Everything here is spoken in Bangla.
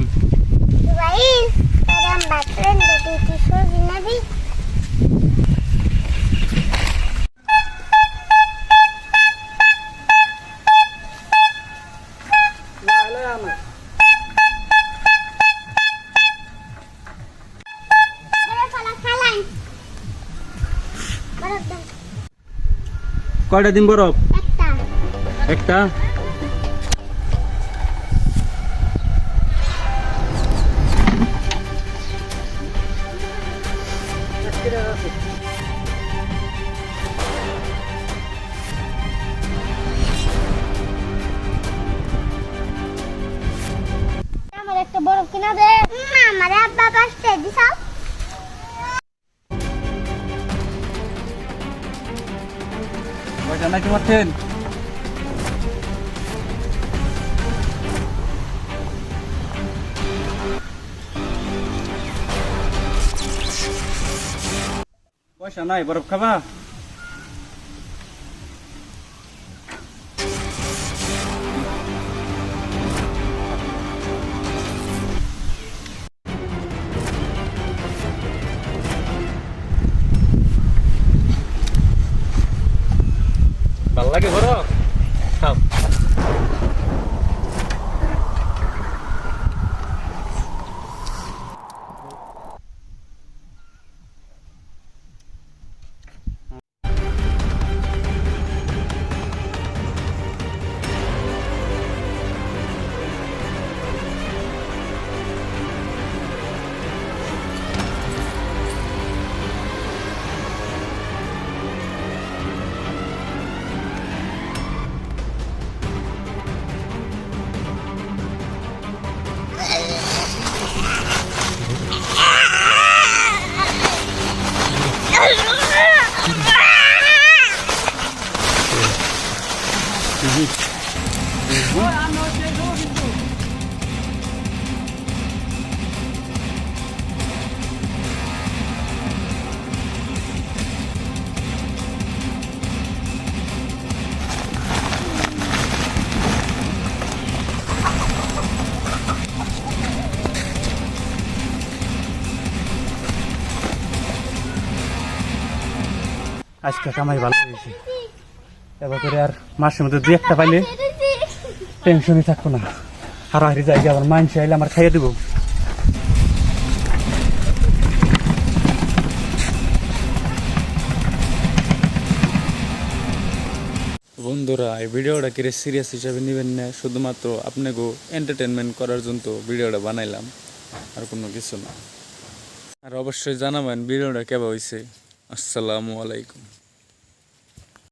Guys, sekarang bakalan jadi tisu di nabi. কয়টা দিন বরফ? একটা. একটা। আমার একটা বরফ কিনা দে। আমার আব্বা পাঁচটা দিছাও। কয়টা নাকি মারছেন? পয়সা নাই বরফ খাবা? ভাল লাগে বরফ? খাও। আজকে কামাই ভালো হয়েছে, এবার করে আর মাসের মধ্যে দুই একটা পাইলে টেনশনই থাকবো না। হারাহারি জায়গা আবার মাংস আইলে আমার খাইয়ে দেবো। বন্ধুরা, এই ভিডিওটা কি সিরিয়াস হিসাবে নেবেন না, শুধুমাত্র আপনাকে এন্টারটেনমেন্ট করার জন্য ভিডিওটা বানাইলাম, আর কোনো কিছু না। আর অবশ্যই জানাবেন ভিডিওটা কেমন হয়েছে। আসসালামু আলাইকুম।